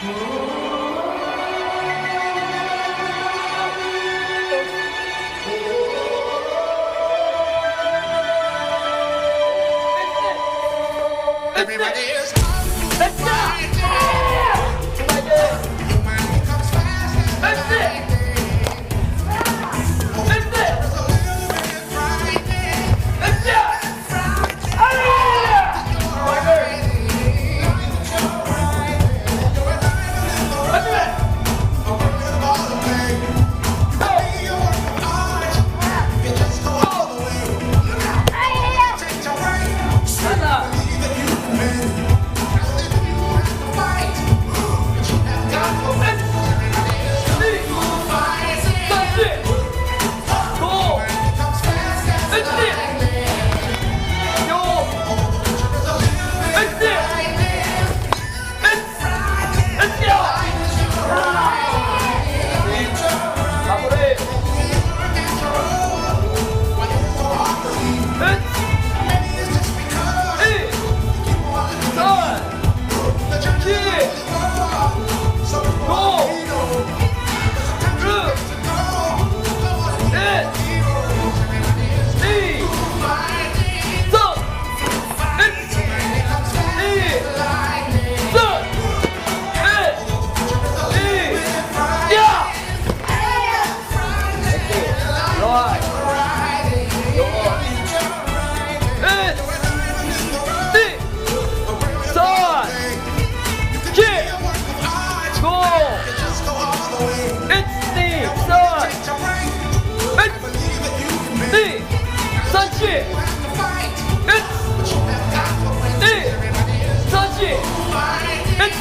Everybody is Let's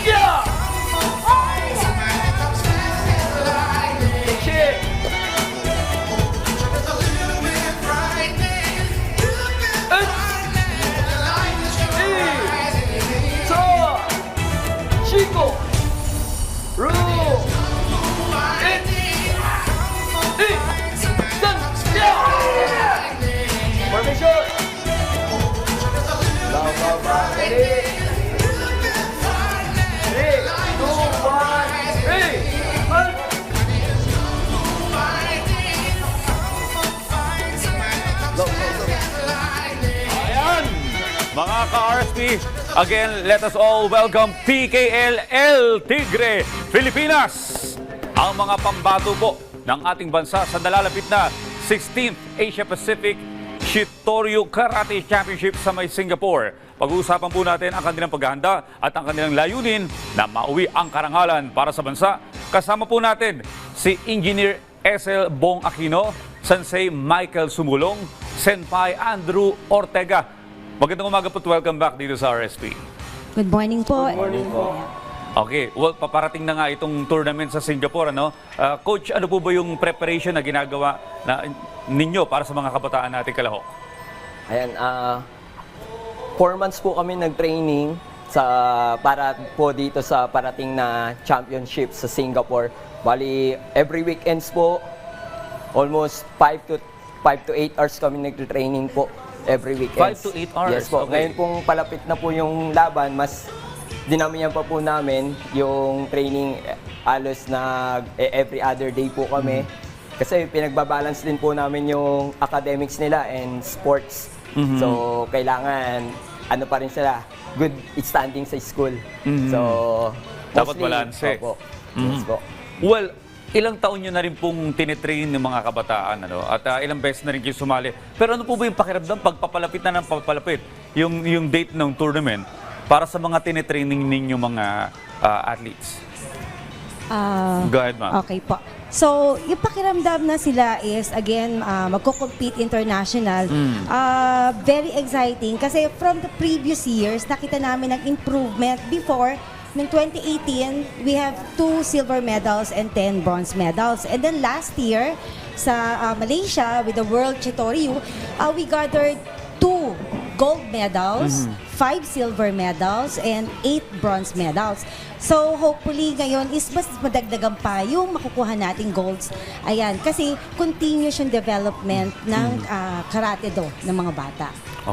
go! Mga ka-RSP, again, let us all welcome PKL El Tigre Pilipinas, ang mga pambato po ng ating bansa sa nalalapit na 16th Asia Pacific Shitoryu Karate Championship sa may Singapore. Pag-uusapan po natin ang kanilang paghahanda at ang kanilang layunin na mauwi ang karangalan para sa bansa. Kasama po natin si Engineer SL Bong Aquino, Sensei Michael Sumulong, Senpai Andrew Ortega. Magandang umaga po at welcome back dito sa RSP. Good morning po. Good morning po. Okay, well, paparating na nga itong tournament sa Singapore, ano? Coach, ano po ba yung preparation na ginagawa ninyo para sa mga kabataan natin kalahok? Ayan, 4 months po kami nag-training para po dito sa parating na championship sa Singapore. Bali, every weekends po, almost 5 to 8 hours kami nag-training po. Every weekend. 5 to 8 hours? Yes po. Okay. Ngayon pong palapit na po yung laban, mas dinamihan pa po namin yung training alos na every other day po kami. Kasi pinagbabalance din po namin yung academics nila and sports. So, kailangan ano pa rin sila, good standing sa school. So, Dapat mostly, balanse. Opo. Yes po. Well, ilang taon nyo na rin pong tinitrain ng mga kabataan, ano? At ilang beses na rin kayo sumali. Pero ano po ba yung pakiramdam pagpapalapit na ng papalapit yung date ng tournament para sa mga tinitraining ninyo mga athletes? Go ahead, ma'am. Okay po. So, yung pakiramdam na sila is, again, magko-compete international. Very exciting kasi from the previous years, nakita namin ang improvement. Before, noong 2018, we have 2 silver medals and 10 bronze medals. And then last year, sa Malaysia, with the World Chitoryu, we gathered 2 gold medals, 5 silver medals, and 8 bronze medals. So, hopefully, ngayon is mas madagdagan pa yung makukuha nating golds. Ayan, kasi continuous yung development ng karate do ng mga bata.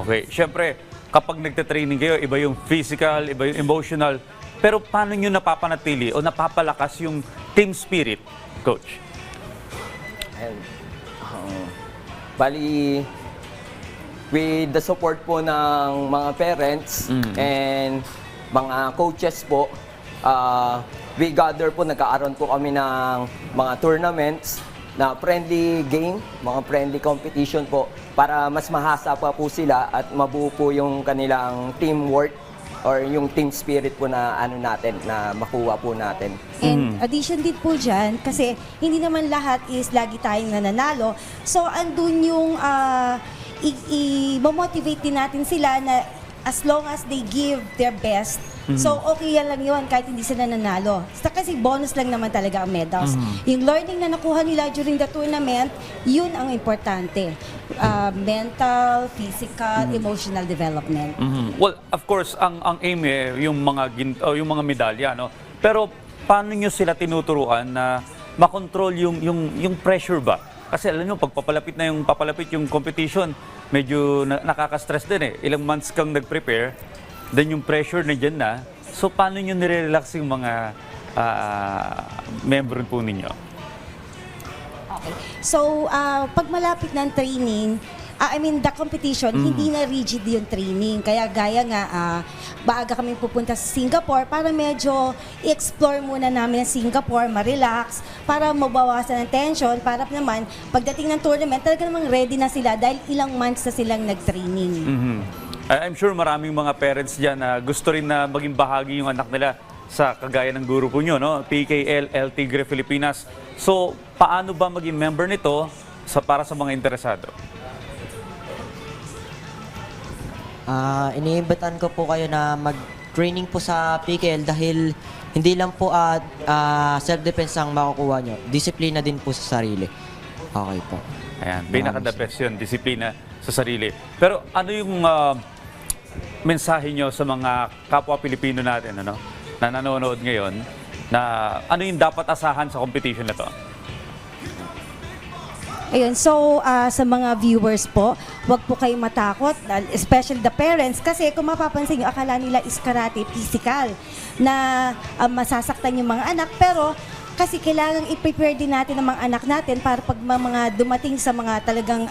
Okay, syempre, kapag nagte-training kayo, iba yung physical, iba yung emotional. Pero paano nyo napapanatili o napapalakas yung team spirit, Coach? And, bali, with the support po ng mga parents and mga coaches po, we gather po, nagkaaroon po kami ng mga tournaments na friendly game, mga friendly competition po para mas mahasa pa po sila at mabuo po yung kanilang teamwork or yung team spirit po na ano natin, na makuha po natin. And addition din po dyan, kasi hindi naman lahat is lagi tayong nananalo. So, andun yung i-motivate din natin sila na as long as they give their best, so okay yan lang yun kahit hindi sila nanalo. Kasi bonus lang naman talaga ang medals. Yung learning na nakuha nila during the tournament, yun ang importante. Mental, physical, emotional development. Well, of course, ang aim yung mga medalya, no? Pero paano nyo sila tinuturuan na makontrol yung pressure ba? Kasi alam nyo, pag papalapit yung competition, medyo nakaka-stress din eh. Ilang months kang nag-prepare, then yung pressure na dyan na. So, paano nyo nire-relax yung mga member po ninyo? Okay. So, pag malapit ng training, the competition, hindi na rigid yung training. Kaya gaya nga, maaga kami pupunta sa Singapore para medyo i-explore muna namin ang Singapore, ma-relax, para mabawasan ang tension, para naman, pagdating ng tournament, talaga namang ready na sila dahil ilang months na silang nag-training. I'm sure maraming mga parents dyan na gusto rin na maging bahagi yung anak nila sa kagaya ng grupo nyo, no? PKL El Tigre Filipinas. So, paano ba maging member nito para sa mga interesado? Iniimbitahan ko po kayo na mag-training po sa PKL dahil hindi lang po self-defense ang makukuha nyo. Disiplina din po sa sarili. Okay po. Ayan, pinaka-the best yun, disiplina sa sarili. Pero ano yung mensahe nyo sa mga kapwa Pilipino natin, ano, na nanonood ngayon, na ano yung dapat asahan sa competition na to? Ayun, so sa mga viewers po, wag po kayong matakot, especially the parents, kasi kung mapapansin nyo, akala nila is karate physical, na masasaktan yung mga anak, pero kasi kailangan i-prepare din natin ang mga anak natin para pag mga dumating sa mga talagang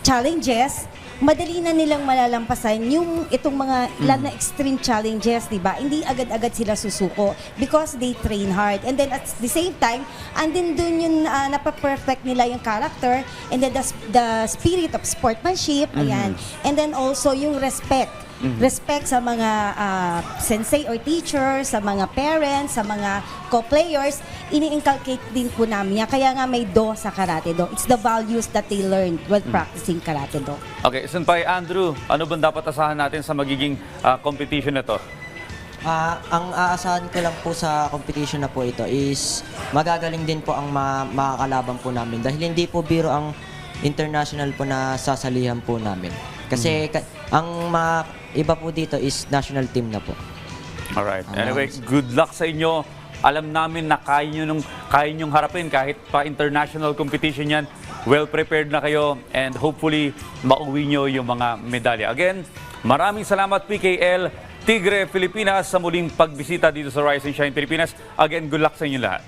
challenges, madali na nilang malalampasan yung itong mga ilan na extreme challenges, di ba? Hindi agad-agad sila susuko because they train hard. And then at the same time, andin dun yung napaperfect nila yung character, and then the spirit of sportsmanship, ayan. And then also yung respect. Respect sa mga sensei or teacher, sa mga parents, sa mga co-players, ini-inculcate din po namin yan. Kaya nga may do sa Karate Do. It's the values that they learned while practicing Karate Do. Okay, Senpai Andrew, ano bang dapat asahan natin sa magiging competition na to? Ang aasahan ko lang po sa competition na po ito is magagaling din po ang makakalaban po namin dahil hindi po biro ang international po na sasalihan po namin. Kasi ang iba po dito is national team na po. Alright. Anyway, good luck sa inyo. Alam namin na kaya nyong harapin kahit pa international competition yan. Well prepared na kayo and hopefully mauwi nyo yung mga medalya. Again, maraming salamat PKL Tigre Filipinas sa muling pagbisita dito sa Rise and Shine Pilipinas. Again, good luck sa inyo lahat.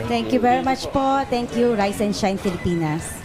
Thank you very much po. Thank you, Rise and Shine Filipinas.